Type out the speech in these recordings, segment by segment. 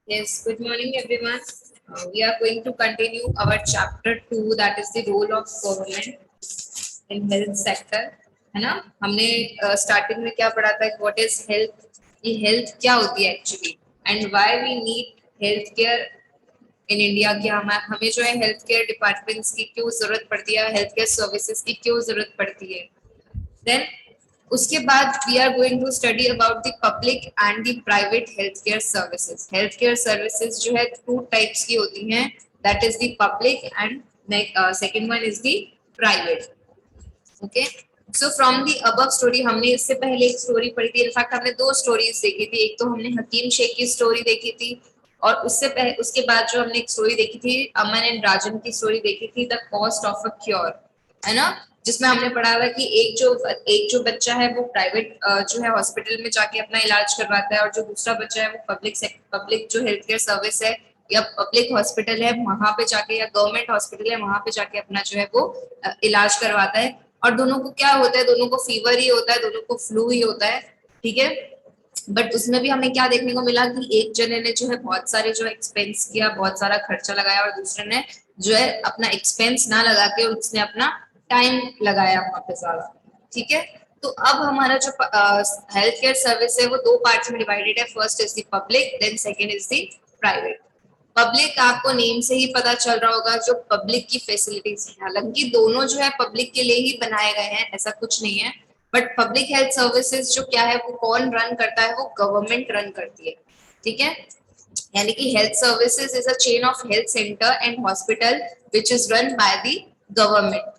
Yes, good morning everyone. We are going to continue our chapter 2, that is the role of government in health sector. है ना? हमने starting में क्या पढ़ा था? What is health? ये हेल्थ क्या होती है actually and why we need health care in India, कि हमें जो है हेल्थ केयर डिपार्टमेंट्स की क्यों जरूरत पड़ती है, हेल्थ केयर सर्विसेज की क्यों जरूरत पड़ती है. देन उसके बाद we are going to study about the public and the private health care services. Health care services जो है टू टाइप्स की होती हैं, that is the public and second one is the private. Okay, so from the above story, हमने इससे पहले एक story पढ़ी थी. इनफैक्ट हमने दो स्टोरीज देखी थी. एक तो हमने हकीम शेख की स्टोरी देखी थी और उसके बाद जो हमने एक स्टोरी देखी थी, अमन एंड राजन की स्टोरी देखी थी, the cost of a cure, है ना, जिसमें हमने पढ़ा था कि एक जो बच्चा है वो प्राइवेट जो है हॉस्पिटल में जाके अपना इलाज करवाता है, और जो दूसरा बच्चा है वो पब्लिक जो हेल्थ केयर सर्विस है या पब्लिक हॉस्पिटल है वहां पे जाके, या गवर्नमेंट हॉस्पिटल है वहां पे जाके अपना जो है वो इलाज करवाता है. और दोनों को क्या होता है? दोनों को फीवर ही होता है, दोनों को फ्लू ही होता है. ठीक है, बट उसमें भी हमें क्या देखने को मिला कि एक जने ने जो है बहुत सारे जो एक्सपेंस किया, बहुत सारा खर्चा लगाया, और दूसरे ने जो है अपना एक्सपेंस ना लगा के उसने अपना टाइम लगाया वहां पे ज्यादा. ठीक है, तो अब हमारा जो हेल्थ केयर सर्विस है वो दो पार्ट्स में डिवाइडेड है. First is the public, then second is the private. Public आपको नेम से ही पता चल रहा होगा, जो पब्लिक की फैसिलिटीज है. हालांकि दोनों जो है पब्लिक के लिए ही बनाए गए हैं, ऐसा कुछ नहीं है. बट पब्लिक हेल्थ सर्विसेज जो क्या है वो कौन रन करता है? वो गवर्नमेंट रन करती है. ठीक है, यानी कि health services is a chain of health center and hospital which is run by the government.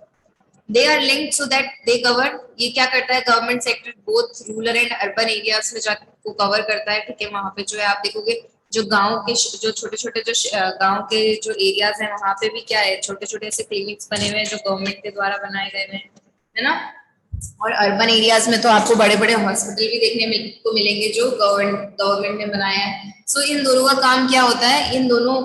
They are linked so that they cover. ये क्या करता है? Government sector both rural and urban areas में जाकर को कवर करता है. ठीक है, वहां पे जो है आप देखोगे जो गांव के जो छोटे छोटे जो गांव के जो एरियाज हैं वहां पे भी क्या है, छोटे छोटे ऐसे क्लिनिक्स बने हुए हैं जो गवर्नमेंट के द्वारा बनाए गए हैं, है ना. और अर्बन एरियाज में तो आपको बड़े बड़े हॉस्पिटल भी देखने को मिलेंगे जो गवर्नमेंट ने बनाया है. सो इन दोनों का काम क्या होता है? इन दोनों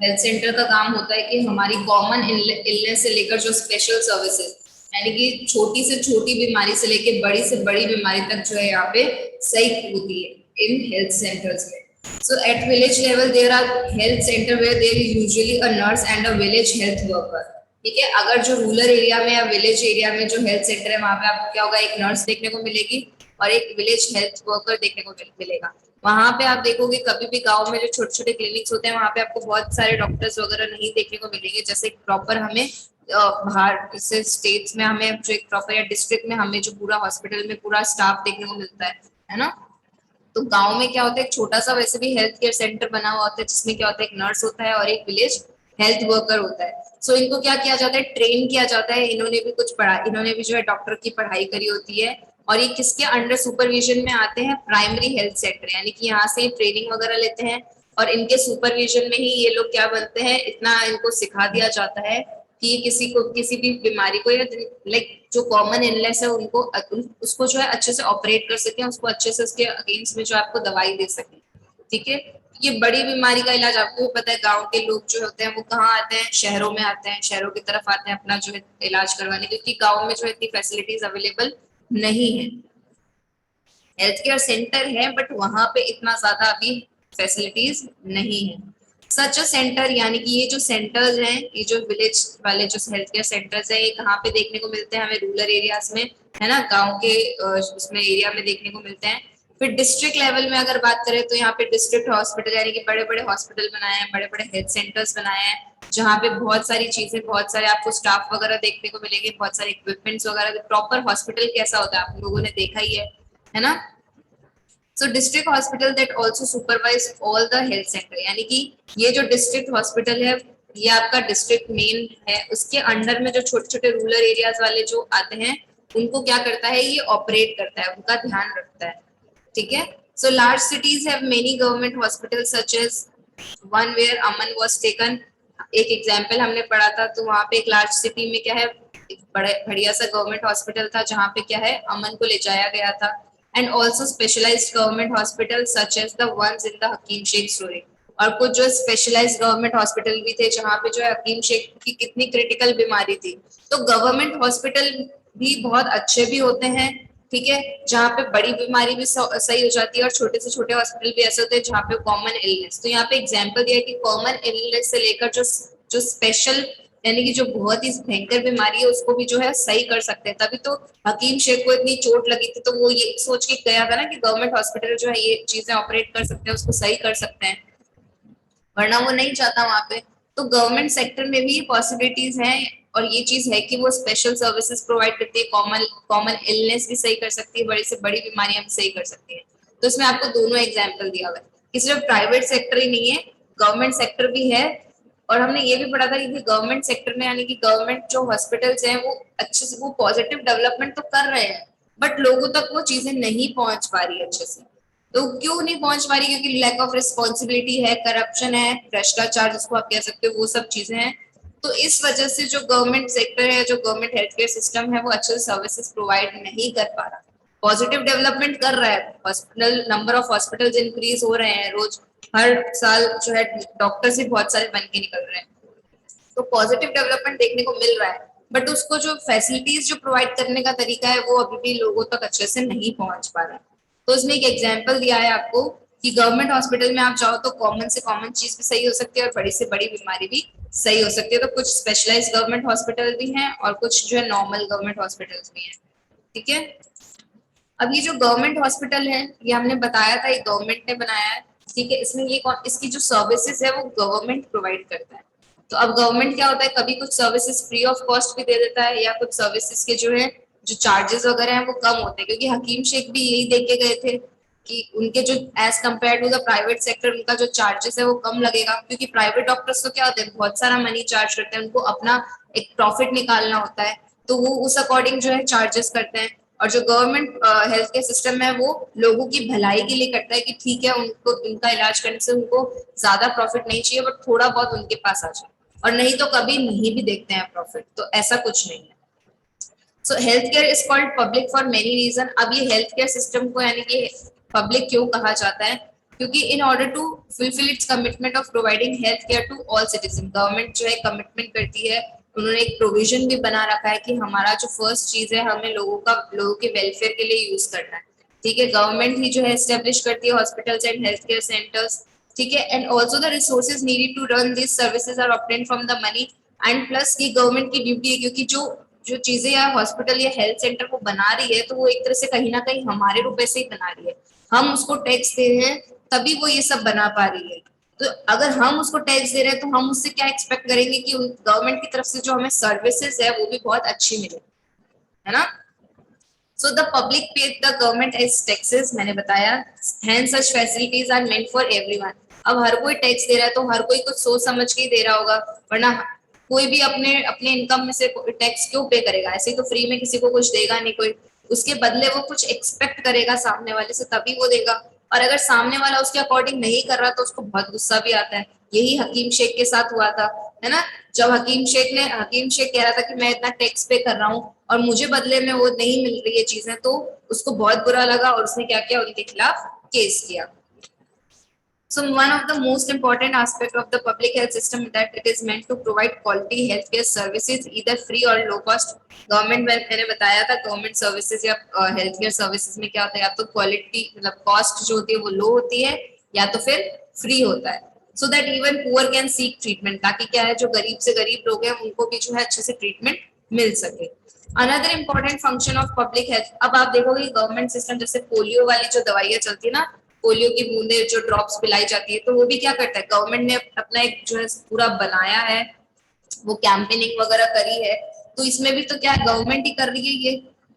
हेल्थ सेंटर का काम होता है कि हमारी कॉमन इलनेस से लेकर जो स्पेशल सर्विसेज, यानी कि छोटी से छोटी बीमारी से लेकर बड़ी से बड़ी बीमारी तक जो है यहाँ पे सही होती है इन हेल्थ सेंटर्स में. So at village level there are health center where there is usually a nurse and a village health worker. ठीक है, अगर जो रूरल एरिया में या विलेज एरिया में जो हेल्थ सेंटर है वहां पे आपको क्या होगा? एक नर्स देखने को मिलेगी और एक विलेज हेल्थ वर्कर देखने को मिलेगा. वहां पे आप देखोगे कभी भी गांव में जो छोटे छोटे क्लिनिक्स होते हैं वहां पे आपको बहुत सारे डॉक्टर्स वगैरह नहीं देखने को मिलेंगे. जैसे प्रॉपर हमें बाहर से स्टेट्स में हमें जो एक प्रॉपर या डिस्ट्रिक्ट में हमें जो पूरा हॉस्पिटल में पूरा स्टाफ देखने को मिलता है ना. तो गांव में क्या होता है? एक छोटा सा वैसे भी हेल्थ केयर सेंटर बना हुआ होता है जिसमें क्या होता है? एक नर्स होता है और एक विलेज हेल्थ वर्कर होता है. सो इनको क्या किया जाता है? ट्रेन किया जाता है. इन्होंने भी कुछ पढ़ा, इन्होंने भी जो है डॉक्टर की पढ़ाई करी होती है. और ये किसके अंडर सुपरविजन में आते हैं? प्राइमरी हेल्थ सेक्टर, यानी कि यहाँ से ट्रेनिंग वगैरह लेते हैं और इनके सुपरविजन में ही ये लोग क्या बनते हैं, इतना इनको सिखा दिया जाता है कि किसी को किसी भी बीमारी को या लाइक जो कॉमन इलनेस है उनको उसको जो है अच्छे से ऑपरेट कर सके, उसको अच्छे से उसके अगेंस्ट में जो आपको दवाई दे सके. ठीक है, ये बड़ी बीमारी का इलाज आपको भी पता है. गांव के लोग जो होते हैं वो कहाँ आते हैं? शहरों में आते हैं, शहरों की तरफ आते हैं अपना जो है इलाज करवाने, क्योंकि गाँव में जो इतनी फैसिलिटीज अवेलेबल नहीं है. हेल्थ केयर सेंटर है बट वहां पे इतना ज्यादा अभी फैसिलिटीज नहीं है. सच अ सेंटर, यानी कि ये जो सेंटर्स हैं, ये जो विलेज वाले जो हेल्थ केयर सेंटर्स है, ये कहाँ पे देखने को मिलते हैं? हमें रूरल एरियाज में, है ना, गांव के उसमें एरिया में देखने को मिलते हैं. फिर डिस्ट्रिक्ट लेवल में अगर बात करें तो यहाँ पे डिस्ट्रिक्ट हॉस्पिटल, यानी कि बड़े बड़े हॉस्पिटल बनाए हैं, बड़े बड़े हेल्थ सेंटर्स बनाए हैं, जहाँ पे बहुत सारी चीजें, बहुत सारे आपको स्टाफ वगैरह देखने को मिलेंगे, बहुत सारे इक्विपमेंट्स वगैरह. प्रॉपर हॉस्पिटल कैसा होता है आप लोगों ने देखा ही है ना. सो district hospital that also supervise all the health centre, यानी कि ये जो डिस्ट्रिक्ट हॉस्पिटल है ये आपका डिस्ट्रिक्ट मेन है, उसके अंडर में जो छोटे छोटे रूरल एरियाज वाले जो आते हैं उनको क्या करता है? ये ऑपरेट करता है, उनका ध्यान रखता है. ठीक है, so large cities have many government hospital such as one where Aman was taken. एक एग्जांपल हमने पढ़ा था, तो वहां पे एक लार्ज सिटी में क्या है, एक बड़े बढ़िया सा गवर्नमेंट हॉस्पिटल था जहाँ पे क्या है, अमन को ले जाया गया था. And also specialised government hospital such as the ones in the Hakim Sheikh story. और कुछ जो स्पेशलाइज्ड गवर्नमेंट हॉस्पिटल भी थे जहाँ पे जो है हकीम शेख की कितनी क्रिटिकल बीमारी थी. तो गवर्नमेंट हॉस्पिटल भी बहुत अच्छे भी होते हैं, ठीक है, जहाँ पे बड़ी बीमारी भी सही हो जाती है और छोटे से छोटे हॉस्पिटल भी ऐसे होते हैं जहाँ पे कॉमन इलनेस। तो यहाँ पे एग्जांपल दिया है कि कॉमन इलनेस से लेकर जो जो स्पेशल यानी कि जो बहुत ही भयंकर बीमारी है उसको भी जो है सही कर सकते हैं। तभी तो हकीम शेख को इतनी चोट लगी थी तो वो ये सोच के गया था ना कि गवर्नमेंट हॉस्पिटल जो है ये चीजें ऑपरेट कर सकते हैं, उसको सही कर सकते हैं, वरना वो नहीं चाहता वहां पे। तो गवर्नमेंट सेक्टर में भी पॉसिबिलिटीज हैं और ये चीज है कि वो स्पेशल सर्विसेज प्रोवाइड करती है, कॉमन कॉमन इलनेस भी सही कर सकती है, बड़ी से बड़ी बीमारियां भी सही कर सकती है। तो इसमें आपको दोनों एग्जाम्पल दिया हुआ है कि सिर्फ प्राइवेट सेक्टर ही नहीं है, गवर्नमेंट सेक्टर भी है। और हमने ये भी पढ़ा था कि गवर्नमेंट सेक्टर में यानी कि गवर्नमेंट जो हॉस्पिटल्स हैं वो अच्छे से वो पॉजिटिव डेवलपमेंट तो कर रहे हैं बट लोगों तक वो चीजें नहीं पहुंच पा रही अच्छे से। तो क्यों नहीं पहुंच पा रही? क्योंकि लैक ऑफ रिस्पॉन्सिबिलिटी है, करप्शन है, भ्रष्टाचार जिसको आप कह सकते हो, वो सब चीजें हैं। तो इस वजह से जो गवर्नमेंट सेक्टर है, जो गवर्नमेंट हेल्थ केयर सिस्टम है, वो अच्छे सर्विसेज प्रोवाइड नहीं कर पा रहा। पॉजिटिव डेवलपमेंट कर रहा है, hospital number of hospitals increase हो रहे हैं, रोज हर साल जो है डॉक्टर्स भी बहुत सारे बन के निकल रहे हैं। तो पॉजिटिव डेवलपमेंट देखने को मिल रहा है बट उसको जो फैसिलिटीज जो प्रोवाइड करने का तरीका है वो अभी भी लोगों तक अच्छे से नहीं पहुंच पा रहा है। तो इसमें एक एग्जाम्पल दिया है आपको कि गवर्नमेंट हॉस्पिटल में आप जाओ तो कॉमन से कॉमन चीज भी सही हो सकती है और बड़ी से बड़ी बीमारी भी सही हो सकती है। तो कुछ स्पेशलाइज गवर्नमेंट हॉस्पिटल भी हैं और कुछ जो है नॉर्मल गवर्नमेंट हॉस्पिटल्स भी हैं। ठीक है, अब ये जो गवर्नमेंट हॉस्पिटल है ये हमने बताया था, ये गवर्नमेंट ने बनाया है। ठीक है, इसमें ये इसकी जो सर्विसेज है वो गवर्नमेंट प्रोवाइड करता है। तो अब गवर्नमेंट क्या होता है, कभी कुछ सर्विसेज फ्री ऑफ कॉस्ट भी दे देता है या कुछ सर्विसेज के जो है जो चार्जेस वगैरह हैं वो कम होते हैं। क्योंकि हकीम शेख भी यही देख के गए थे कि उनके जो as compare to the private sector उनका जो चार्जेस है वो कम लगेगा। क्योंकि प्राइवेट डॉक्टर्स तो क्या होते हैं, बहुत सारा मनी चार्ज करते हैं, उनको अपना एक प्रॉफिट निकालना होता है, तो वो उस अकॉर्डिंग जो है चार्जेस करते हैं। और जो गवर्नमेंट हेल्थ केयर सिस्टम है वो लोगों की भलाई के लिए करता है कि ठीक है उनको उनका इलाज करने से उनको ज्यादा प्रॉफिट नहीं चाहिए बट थोड़ा बहुत उनके पास आ जाए, और नहीं तो कभी नहीं भी देखते हैं प्रॉफिट। तो ऐसा कुछ नहीं है। So health care is called public for many reason. अब ये हेल्थ केयर सिस्टम को यानी कि पब्लिक क्यों कहा जाता है? क्योंकि in order to fulfil its commitment of providing health care to all citizen, government जो है कमिटमेंट करती है, उन्होंने एक प्रोविजन भी बना रखा है कि हमारा जो फर्स्ट चीज है हमें लोगों के वेलफेयर के लिए यूज करना है। ठीक है, गवर्नमेंट ही जो है एस्टेब्लिश करती है hospitals and health care centres. ठीक है, and also the resources needed to run this services are obtained from the money. And plus की गवर्नमेंट की ड्यूटी है क्योंकि जो जो चीजें या हॉस्पिटल या हेल्थ सेंटर को बना रही है तो वो एक तरह से कहीं ना कहीं हमारे रुपए से ही बना रही है, हम उसको टैक्स दे रहे हैं तभी वो ये सब बना पा रही है। तो अगर हम उसको टैक्स दे रहे हैं तो हम उससे क्या एक्सपेक्ट करेंगे कि गवर्नमेंट की तरफ से जो हमें सर्विसेज है वो भी बहुत अच्छी मिले, है ना। So the public paid the government as taxes, मैंने बताया, and such facilities are meant for everyone. अब हर कोई टैक्स दे रहा है तो हर कोई कुछ सोच समझ के ही दे रहा होगा, वरना कोई भी अपने अपने इनकम में से टैक्स क्यों पे करेगा? ऐसे ही तो फ्री में किसी को कुछ देगा नहीं कोई, उसके बदले वो कुछ एक्सपेक्ट करेगा सामने वाले से तभी वो देगा। और अगर सामने वाला उसके अकॉर्डिंग नहीं कर रहा तो उसको बहुत गुस्सा भी आता है। यही हकीम शेख के साथ हुआ था, है ना। जब हकीम शेख कह रहा था कि मैं इतना टैक्स पे कर रहा हूँ और मुझे बदले में वो नहीं मिल रही है चीजें, तो उसको बहुत बुरा लगा और उसने क्या किया, उनके खिलाफ केस किया। So one of the most important aspect of the public health system that it is meant to provide quality healthcare services either free or low cost. Government में मैंने बताया था गवर्नमेंट सर्विसेज या हेल्थ केयर सर्विसेज में क्या होता है, या तो क्वालिटी मतलब कॉस्ट जो होती है वो लो होती है या तो फिर फ्री होता है, so that even poor can seek treatment, ताकि क्या है जो गरीब से गरीब लोग हैं उनको भी जो है अच्छे से ट्रीटमेंट मिल सके। Another important function of public health, अब आप देखोगे गवर्नमेंट सिस्टम जैसे पोलियो वाली जो दवाइयां चलती है ना, पोलियो की बूंदे जो ड्रॉप्स पिलाई जाती है, तो वो भी क्या करता है, गवर्नमेंट ने अपना एक जो है पूरा बनाया है, वो कैंपेनिंग वगैरह करी है। तो इसमें भी तो क्या गवर्नमेंट ही कर रही है ये,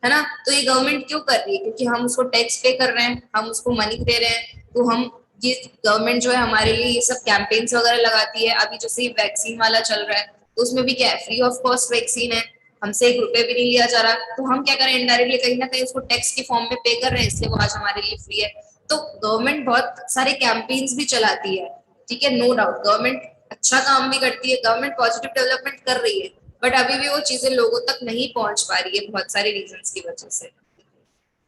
है ना। तो ये गवर्नमेंट क्यों कर रही है? क्योंकि हम उसको टैक्स पे कर रहे हैं, हम उसको मनी दे रहे हैं, तो हम ये गवर्नमेंट जो है हमारे लिए ये सब कैंपेन्स वगैरह लगाती है। अभी जैसे वैक्सीन वाला चल रहा है तो उसमें भी क्या है, फ्री ऑफ कॉस्ट वैक्सीन है, हमसे 1 रुपए भी नहीं लिया जा रहा, तो हम क्या करें, इनडायरेक्टली कहीं ना कहीं उसको टैक्स के फॉर्म में पे कर रहे हैं, इसलिए वो आज हमारे लिए फ्री है। तो गवर्नमेंट बहुत सारे कैंपेन्स भी चलाती है, ठीक है, नो डाउट गवर्नमेंट अच्छा काम भी करती है, गवर्नमेंट पॉजिटिव डेवलपमेंट कर रही है, बट अभी भी वो चीजें लोगों तक नहीं पहुंच पा रही है बहुत सारे रीजंस की वजह से।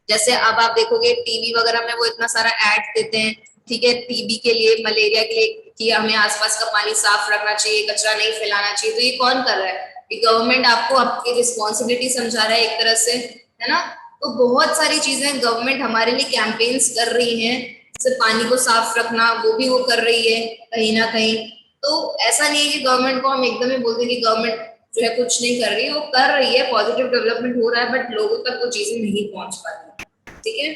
जैसे अब आप देखोगे टीवी वगैरह में वो इतना सारा ऐड देते हैं, ठीक है, टीबी के लिए, मलेरिया के लिए, कि हमें आसपास का पानी साफ रखना चाहिए, कचरा नहीं फैलाना चाहिए। तो ये कौन कर रहा है? ये गवर्नमेंट आपको आपकी रिस्पॉन्सिबिलिटी समझा रहा है एक तरह से, है ना। तो बहुत सारी चीजें गवर्नमेंट हमारे लिए कैंपेन्स कर रही है, जैसे पानी को साफ रखना वो भी वो कर रही है कहीं ना कहीं। तो ऐसा नहीं है कि गवर्नमेंट को हम एकदम ही बोल दें कि गवर्नमेंट जो है कुछ नहीं कर रही है, वो कर रही है, पॉजिटिव डेवलपमेंट हो रहा है, बट लोगों तक वो चीजें नहीं पहुंच पा रही। ठीक है,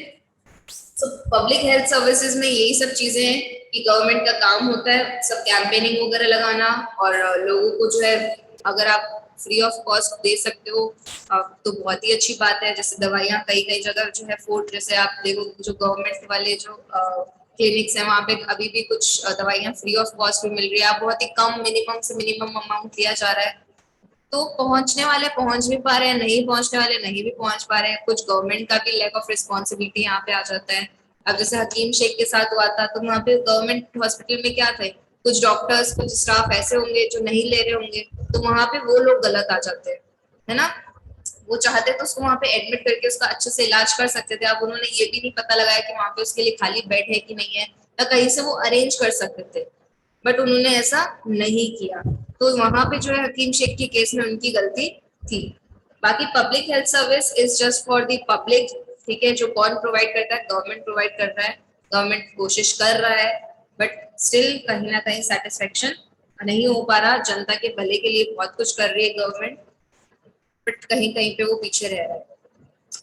तो पब्लिक हेल्थ सर्विसेज में यही सब चीजें हैं कि गवर्नमेंट का काम होता है सब कैंपेनिंग वगैरह लगाना, और लोगों को जो है अगर आप फ्री ऑफ कॉस्ट दे सकते हो तो बहुत ही अच्छी बात है। जैसे दवाइयाँ कई कई जगह जो है फोर्ट, जैसे आप देखो जो गवर्नमेंट वाले जो क्लिनिक्स है वहाँ पे अभी भी कुछ दवाइयाँ फ्री ऑफ कॉस्ट भी मिल रही है, आप बहुत ही कम मिनिमम से मिनिमम अमाउंट लिया जा रहा है। तो पहुंचने वाले पहुंच भी पा रहे हैं, नहीं पहुंचने वाले नहीं भी पहुंच पा रहे हैं। कुछ गवर्नमेंट का भी लैक ऑफ रिस्पॉन्सिबिलिटी यहाँ पे आ जाता है। अब जैसे हकीम शेख के साथ हुआ था, तो वहाँ पे गवर्नमेंट हॉस्पिटल में क्या थे, कुछ डॉक्टर्स कुछ स्टाफ ऐसे होंगे जो नहीं ले रहे होंगे, तो वहां पे वो लोग गलत आ जाते हैं, है ना। वो चाहते तो उसको वहां पे एडमिट करके उसका अच्छे से इलाज कर सकते थे। अब उन्होंने ये भी नहीं पता लगाया कि वहां पे उसके लिए खाली बेड है कि नहीं है, या कहीं से वो अरेंज कर सकते थे, बट उन्होंने ऐसा नहीं किया। तो वहां पे जो है हकीम शेख के केस में उनकी गलती थी। बाकी public health service is just for the public. ठीक है, जो कौन प्रोवाइड करता है, गवर्नमेंट प्रोवाइड कर रहा है, गवर्नमेंट कोशिश कर रहा है, बट स्टिल कहीं ना कहीं सेटिस्फेक्शन नहीं हो पा रहा। जनता के भले के लिए बहुत कुछ कर रही है गवर्नमेंट, बट कहीं कहीं पे वो पीछे रह रहा है।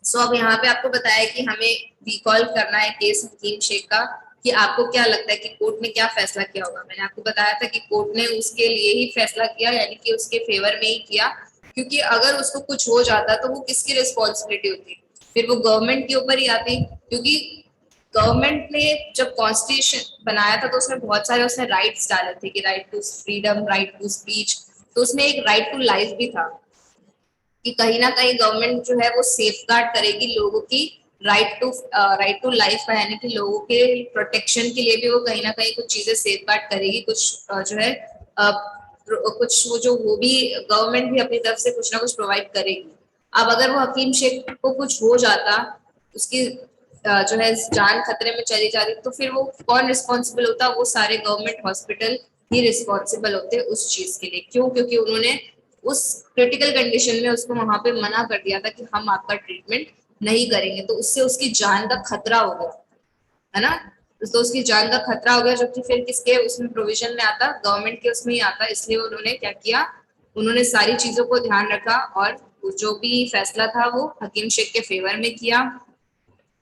सो अब यहाँ पे आपको बताया कि हमें रिकॉल करना है केस हकीम शेख का, कि आपको क्या लगता है कि कोर्ट ने क्या फैसला किया होगा। मैंने आपको बताया था कि कोर्ट ने उसके लिए ही फैसला किया, यानी कि उसके फेवर में ही किया, क्योंकि अगर उसको कुछ हो जाता तो वो किसकी रिस्पॉन्सिबिलिटी होती, फिर वो गवर्नमेंट के ऊपर ही आती। क्योंकि गवर्नमेंट ने जब कॉन्स्टिट्यूशन बनाया था तो उसमें बहुत सारे उसने राइट्स डाले थे कि right to freedom, right to speech, तो उसमें एक राइट टू लाइफ भी था कि कहीं ना कहीं गवर्नमेंट जो है वो सेफ गार्ड करेगी लोगों की राइट टू लाइफ का, यानी कि लोगों के प्रोटेक्शन के लिए भी वो कहीं ना कहीं कुछ चीजें सेफ गार्ड करेगी। कुछ जो है कुछ वो भी गवर्नमेंट भी अपनी तरफ से कुछ ना कुछ प्रोवाइड करेगी। अब अगर वो हकीम शेख को कुछ हो जाता, उसकी जो है जान खतरे में चली जाती, तो फिर वो कौन रिस्पॉन्सिबल होता, वो सारे गवर्नमेंट हॉस्पिटल ही रिस्पॉन्सिबल होते उस चीज के लिए। क्यों? क्योंकि उन्होंने उस क्रिटिकल कंडीशन में उसको वहां पे मना कर दिया था कि हम आपका ट्रीटमेंट नहीं करेंगे, तो उससे उसकी जान का खतरा हो गया, है ना। तो उसकी जान का खतरा हो गया, जो कि फिर किसके उसमें प्रोविजन में आता, गवर्नमेंट के उसमें ही आता। इसलिए उन्होंने क्या किया, उन्होंने सारी चीजों को ध्यान रखा और जो भी फैसला था वो हकीम शेख के फेवर में किया,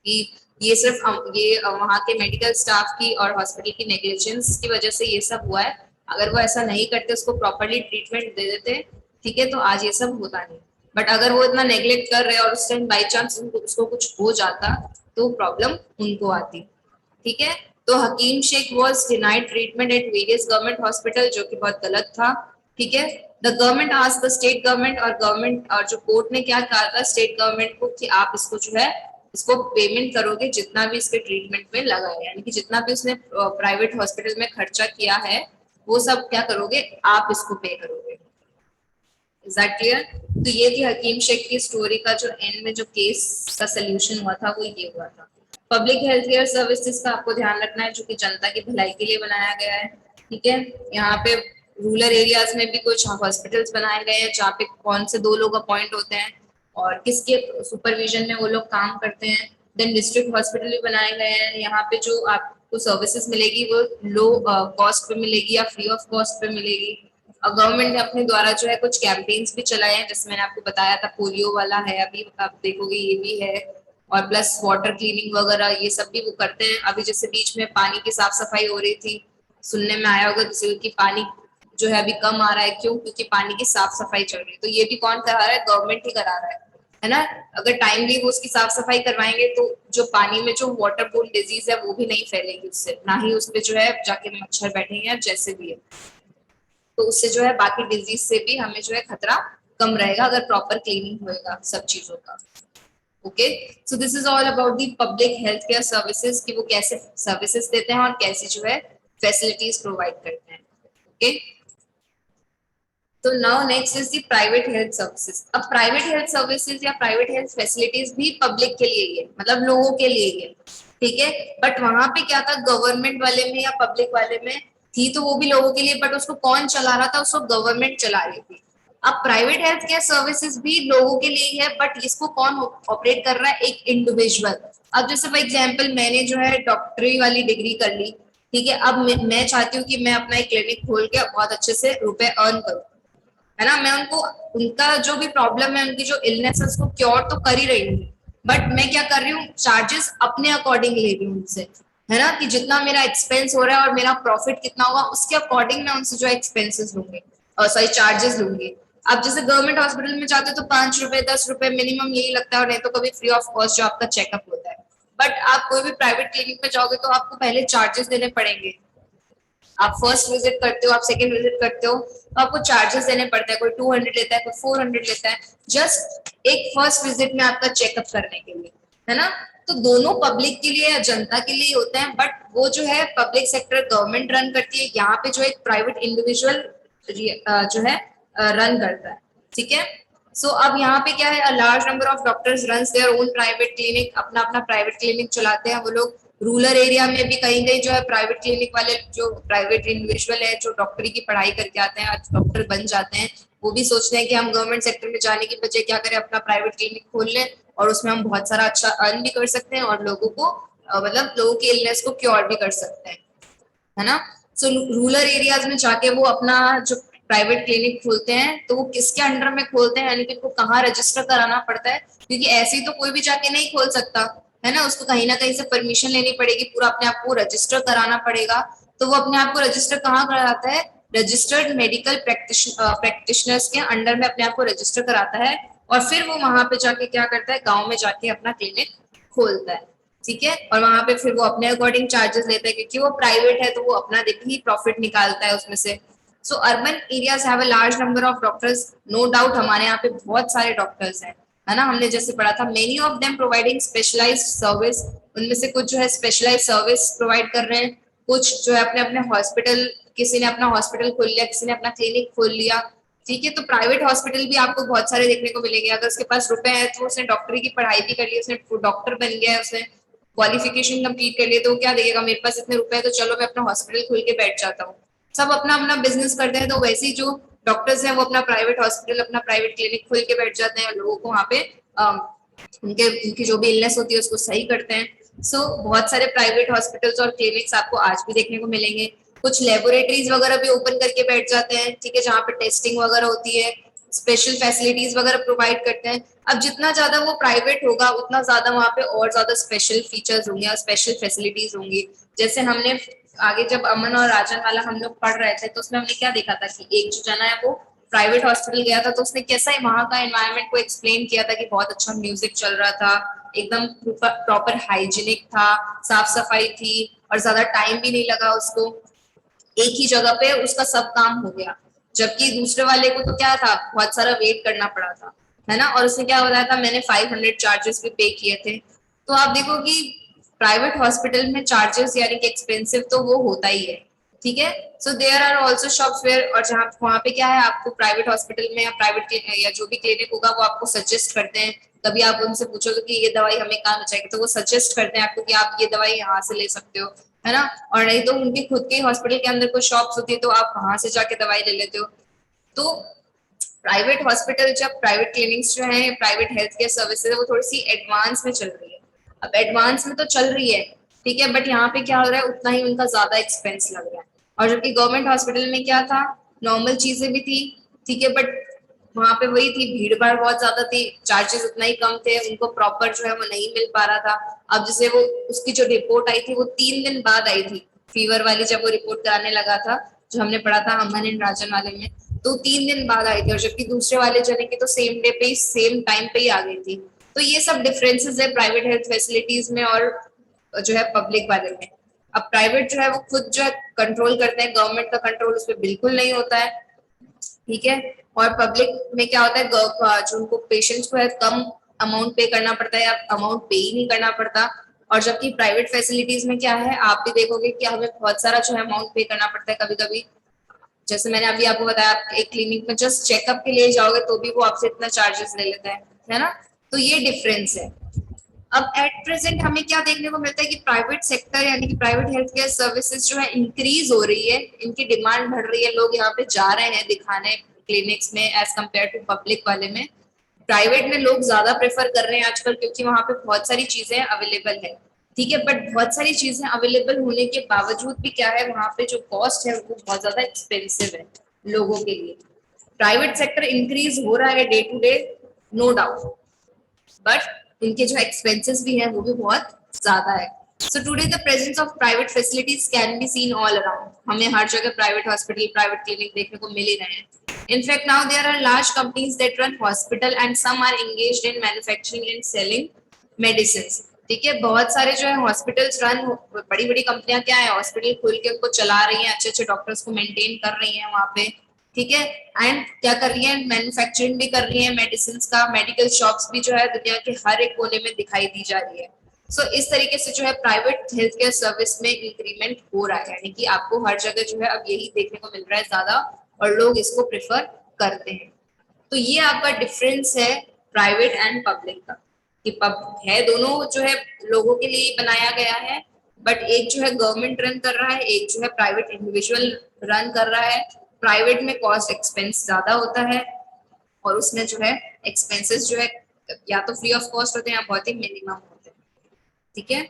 कि ये सिर्फ ये वहाँ के मेडिकल स्टाफ की और हॉस्पिटल की नेग्लिजेंस की वजह से ये सब हुआ है। अगर वो ऐसा नहीं करते, उसको प्रॉपरली ट्रीटमेंट दे देते, ठीक है, तो आज ये सब होता नहीं। बट अगर वो इतना नेग्लेक्ट कर रहे और उस टाइम बाई चांस उसको कुछ हो जाता, तो प्रॉब्लम उनको आती। ठीक है, तो Hakim Sheikh was denied treatment at various government hospital, जो कि बहुत गलत था। ठीक है, the government asked the state government, और गवर्नमेंट और जो कोर्ट ने क्या कहा था स्टेट गवर्नमेंट को, कि आप इसको जो है इसको पेमेंट करोगे जितना भी इसके ट्रीटमेंट में लगा है, यानी कि जितना भी उसने प्राइवेट हॉस्पिटल में खर्चा किया है वो सब क्या करोगे, आप इसको पे करोगे। Is that clear? तो ये थी हकीम शेख की स्टोरी का जो एंड में जो केस का सोल्यूशन हुआ था वो ये हुआ था। पब्लिक हेल्थ केयर सर्विसेज का आपको ध्यान रखना है, जो कि जनता की भलाई के लिए बनाया गया है। ठीक है, यहाँ पे रूरल एरियाज में भी कुछ हॉस्पिटल्स बनाए गए हैं जहाँ पे कौन से 2 लोग अपॉइंट होते हैं और किसके सुपरविजन में वो लोग काम करते हैं। देन डिस्ट्रिक्ट हॉस्पिटल भी बनाए गए हैं, यहाँ पे जो आपको सर्विसेज मिलेगी वो लो कॉस्ट पे मिलेगी या फ्री ऑफ कॉस्ट पे मिलेगी। और गवर्नमेंट ने अपने द्वारा जो है कुछ कैंपेन्स भी चलाए हैं, जैसे मैंने आपको बताया था पोलियो वाला है, अभी आप देखोगे ये भी है, और प्लस वाटर क्लीनिंग वगैरह ये सब भी वो करते हैं। अभी जैसे बीच में पानी की साफ सफाई हो रही थी, सुनने में आया होगा जैसे कि पानी जो है अभी कम आ रहा है, क्यों? क्योंकि पानी की साफ सफाई चल रही है। तो ये भी कौन करा रहा है? गवर्नमेंट ही करा रहा है ना। अगर टाइमली वो उसकी साफ सफाई करवाएंगे तो जो पानी में जो वाटर बोर्न डिजीज है वो भी नहीं फैलेगी उससे, ना ही उसपे जो है जाके मच्छर बैठेंगे या जैसे भी है। तो उससे जो है बाकी डिजीज से भी हमें जो है खतरा कम रहेगा अगर प्रॉपर क्लीनिंग होएगा सब चीजों का। Okay, so this is all about the public health care services, कि वो कैसे सर्विसेज देते हैं और कैसे जो है फैसिलिटीज प्रोवाइड करते हैं। ओके, तो now next is the private health services. अब प्राइवेट हेल्थ सर्विसेज या प्राइवेट हेल्थ फैसिलिटीज भी पब्लिक के लिए ही है, मतलब लोगों के लिए ही है। ठीक है, बट वहां पे क्या था, गवर्नमेंट वाले में या पब्लिक वाले में थी तो वो भी लोगों के लिए, बट उसको कौन चला रहा था? उसको गवर्नमेंट चला रही थी। अब प्राइवेट हेल्थ केयर सर्विसेज भी लोगों के लिए है, बट इसको कौन ऑपरेट कर रहा है? एक इंडिविजुअल। अब जैसे फॉर एग्जांपल मैंने जो है डॉक्टरी वाली डिग्री कर ली, ठीक है, अब मैं चाहती हूँ कि मैं अपना एक क्लिनिक खोल के बहुत अच्छे से रुपए अर्न करूँ, है ना। मैं उनको उनका जो भी प्रॉब्लम है, उनकी जो इलनेस है, उसको क्योर तो कर ही रही हूँ, बट मैं क्या कर रही हूँ, चार्जेस अपने अकॉर्डिंग ले रही हूँ उनसे, है ना, कि जितना मेरा एक्सपेंस हो रहा है और मेरा प्रॉफिट कितना होगा उसके अकॉर्डिंग मैं उनसे जो एक्सपेंसेस लूंगी, सॉरी चार्जेस लूंगी। अब जैसे गवर्नमेंट हॉस्पिटल में जाते हो तो 5 रुपए 10 रुपए मिनिमम यही लगता है, और नहीं तो कभी फ्री ऑफ कॉस्ट जो आपका चेकअप होता है। बट आप कोई भी प्राइवेट क्लिनिक में जाओगे तो आपको पहले चार्जेस देने पड़ेंगे। आप फर्स्ट विजिट करते हो, आप सेकंड विजिट करते हो, तो आपको चार्जेस देने पड़ते हैं, कोई 200 लेता है, कोई 400 लेता है, जस्ट एक फर्स्ट विजिट में आपका चेकअप करने के लिए, है ना। तो दोनों पब्लिक के लिए या जनता के लिए होते हैं, बट वो जो है पब्लिक सेक्टर गवर्नमेंट रन करती है, यहाँ पे जो एक प्राइवेट इंडिविजुअल जो है रन करता है, ठीक है। सो अब यहाँ पे क्या है, अ large number of doctors runs their own private clinic, अपना अपना प्राइवेट क्लिनिक चलाते हैं वो लोग। रूरल एरिया में भी कहीं कहीं जो है प्राइवेट क्लिनिक वाले जो प्राइवेट इंडिविजुअल है जो डॉक्टरी की पढ़ाई करके आते हैं, आज डॉक्टर बन जाते हैं, वो भी सोचते हैं कि हम गवर्नमेंट सेक्टर में जाने की बजाय क्या करें, अपना प्राइवेट क्लिनिक खोल लें और उसमें हम बहुत सारा अच्छा अर्न भी कर सकते हैं और लोगों को मतलब लोगों के इलनेस को क्योर भी कर सकते हैं, है ना। सो रूरल एरियाज में जाके वो अपना जो प्राइवेट क्लिनिक खोलते हैं तो वो किसके अंडर में खोलते हैं, यानी कि उनको कहाँ रजिस्टर कराना पड़ता है, क्योंकि ऐसे ही तो कोई भी जाके नहीं खोल सकता, है ना। उसको कहीं ना कहीं से परमिशन लेनी पड़ेगी, पूरा अपने आप को रजिस्टर कराना पड़ेगा। तो वो अपने आप को रजिस्टर कहाँ कराता है, रजिस्टर्ड मेडिकल प्रैक्टिशनर्स के अंडर में अपने आप को रजिस्टर कराता है, और फिर वो वहां पे जाके क्या करता है, गाँव में जाके अपना क्लिनिक खोलता है, ठीक है। और वहां पे फिर वो अपने अकॉर्डिंग चार्जेस लेता है, क्योंकि वो प्राइवेट है तो वो अपना देखिए ही प्रॉफिट निकालता है उसमें से। So urban areas have a large number of doctors, no doubt हमारे यहाँ पे बहुत सारे डॉक्टर्स हैं, है ना। हमने जैसे पढ़ा था many of them providing specialised service, उनमें से कुछ जो है स्पेशलाइज्ड सर्विस प्रोवाइड कर रहे हैं, कुछ जो है अपने अपने हॉस्पिटल, किसी ने अपना हॉस्पिटल खोल लिया, किसी ने अपना क्लिनिक खोल लिया, ठीक है। तो प्राइवेट हॉस्पिटल भी आपको बहुत सारे देखने को मिलेंगे, अगर उसके पास रुपए है तो उसने डॉक्टरी की पढ़ाई भी कर ली, उसने डॉक्टर बन गया है, उसने क्वालिफिकेशन कंप्लीट कर लिए, तो क्या देखेगा, मेरे पास इतने रुपए है तो चलो मैं अपना हॉस्पिटल खोल के बैठ जाता हूँ। सब अपना अपना बिजनेस करते हैं, तो वैसे ही जो डॉक्टर्स हैं वो अपना प्राइवेट हॉस्पिटल, अपना प्राइवेट क्लिनिक खोल के बैठ जाते हैं और लोगों को वहाँ पे उनकी जो भी इलनेस होती है उसको सही करते हैं। सो बहुत सारे प्राइवेट हॉस्पिटल्स और क्लिनिक्स आपको आज भी देखने को मिलेंगे। कुछ लेबोरेटरीज वगैरह भी ओपन करके बैठ जाते हैं, ठीक है, जहाँ पे टेस्टिंग वगैरह होती है, स्पेशल फैसिलिटीज वगैरह प्रोवाइड करते हैं। अब जितना ज्यादा वो प्राइवेट होगा उतना ज्यादा वहाँ पे और ज्यादा स्पेशल फीचर्स होंगे और स्पेशल फैसिलिटीज होंगी। जैसे हमने आगे जब अमन और राजन वाला हम लोग पढ़ रहे थे तो उसमें हमने क्या देखा था कि एक जो जना है वो प्राइवेट हॉस्पिटल गया था, तो उसने कैसा है वहां का एनवायरनमेंट को एक्सप्लेन किया था कि बहुत अच्छा म्यूजिक चल रहा था, एकदम प्रॉपर हाइजीनिक था, साफ सफाई थी, और ज्यादा टाइम भी नहीं लगा उसको, एक ही जगह पे उसका सब काम हो गया। जबकि दूसरे वाले को तो क्या था, बहुत सारा वेट करना पड़ा था, है ना। और उसने क्या बताया था, मैंने 500 चार्जेस भी पे किए थे। तो आप देखो कि प्राइवेट हॉस्पिटल में चार्जेस यानी कि एक्सपेंसिव तो वो होता ही है, ठीक है। So there are also shops where, और जहाँ वहाँ पे क्या है, आपको प्राइवेट हॉस्पिटल में या प्राइवेट या जो भी क्लिनिक होगा वो आपको सजेस्ट करते हैं। कभी आप उनसे पूछोगे कि ये दवाई हमें कहाँ बचाएगी, तो वो सजेस्ट करते हैं आपको कि आप ये दवाई यहाँ से ले सकते हो, है ना। और नहीं तो उनके खुद के हॉस्पिटल के अंदर कोई शॉप्स होती है तो आप वहां से जाके दवाई ले लेते हो। तो प्राइवेट हॉस्पिटल, जब प्राइवेट क्लिनिक्स जो है, प्राइवेट हेल्थ केयर सर्विसेज है, वो थोड़ी सी एडवांस में चल रही है। अब एडवांस में तो चल रही है, ठीक है, बट यहाँ पे क्या हो रहा है, उतना ही उनका ज्यादा एक्सपेंस लग रहा है। और जबकि गवर्नमेंट हॉस्पिटल में क्या था, नॉर्मल चीजें भी थी, ठीक है, बट वहां पे वही थी, भीड़ भाड़ बहुत ज्यादा थी, चार्जेस उतना ही कम थे, उनको प्रॉपर जो है वो नहीं मिल पा रहा था। अब जैसे वो उसकी जो रिपोर्ट आई थी वो 3 दिन बाद आई थी, फीवर वाली जब वो रिपोर्ट कराने लगा था, जो हमने पढ़ा था अमन एंड राजन वाले में, तो 3 दिन बाद आई थी, और जबकि दूसरे वाले जने की तो सेम डे पे ही सेम टाइम पे ही आ गई थी। तो ये सब डिफरेंसेस है प्राइवेट हेल्थ फैसिलिटीज में और जो है पब्लिक वाले में। अब प्राइवेट जो है वो खुद जो है कंट्रोल करते हैं, गवर्नमेंट का कंट्रोल उस पर बिल्कुल नहीं होता है, ठीक है। और पब्लिक में क्या होता है, जो उनको पेशेंट्स को है कम अमाउंट पे करना पड़ता है या अमाउंट पे ही नहीं करना पड़ता। और जबकि प्राइवेट फैसिलिटीज में क्या है, आप भी देखोगे कि हमें बहुत सारा जो है अमाउंट पे करना पड़ता है कभी कभी। जैसे मैंने अभी आपको बताया, आप एक क्लिनिक में जस्ट चेकअप के लिए जाओगे तो भी वो आपसे इतना चार्जेस ले लेता है ना। तो ये डिफरेंस है। अब एट प्रेजेंट हमें क्या देखने को मिलता है कि प्राइवेट सेक्टर यानी कि प्राइवेट हेल्थ केयर सर्विसेज जो है इंक्रीज हो रही है, इनकी डिमांड बढ़ रही है, लोग यहाँ पे जा रहे हैं दिखाने, क्लिनिक्स में एज कम्पेयर टू पब्लिक वाले में। प्राइवेट में लोग ज्यादा प्रेफर कर रहे हैं आजकल, क्योंकि वहां पे बहुत सारी चीजें अवेलेबल है, ठीक है, बट बहुत सारी चीजें अवेलेबल होने के बावजूद भी क्या है, वहां पे जो कॉस्ट है वो बहुत ज्यादा एक्सपेंसिव है लोगों के लिए। प्राइवेट सेक्टर इंक्रीज हो रहा है day to day, no doubt, but उनके जो एक्सपेंसेस भी है वो भी बहुत ज्यादा है। So today the presence of private facilities can be seen all around. हमें हर जगह प्राइवेट हॉस्पिटल, प्राइवेट क्लिनिक देखने को मिल ही रहे हैं। In fact, now there are large companies that run hospital and some are engaged in manufacturing and selling medicines. ठीक है, बहुत सारे जो है हॉस्पिटल्स रन, बड़ी बड़ी कंपनियां क्या है, हॉस्पिटल खोल के उनको चला रही हैं, अच्छे अच्छे डॉक्टर्स को मेंटेन कर रही हैं वहां पे, ठीक है, एंड क्या कर रही है, मैन्युफैक्चरिंग भी कर रही है मेडिसिन का। मेडिकल शॉप्स भी जो है दुनिया के हर एक कोने में दिखाई दी जा रही है। सो इस तरीके से जो है प्राइवेट हेल्थ केयर सर्विस में इंक्रीमेंट हो रहा है, यानी कि आपको हर जगह जो है अब यही देखने को मिल रहा है ज्यादा, और लोग इसको प्रेफर करते हैं। तो ये आपका डिफरेंस है प्राइवेट एंड पब्लिक का, कि पब है दोनों जो है लोगों के लिए बनाया गया है, बट एक जो है गवर्नमेंट रन कर रहा है, एक जो है प्राइवेट इंडिविजुअल रन कर रहा है। प्राइवेट में कॉस्ट एक्सपेंस ज्यादा होता है, और उसमें जो है एक्सपेंसेस जो है या तो फ्री ऑफ कॉस्ट होते हैं या बहुत ही मिनिमम होते हैं, ठीक है।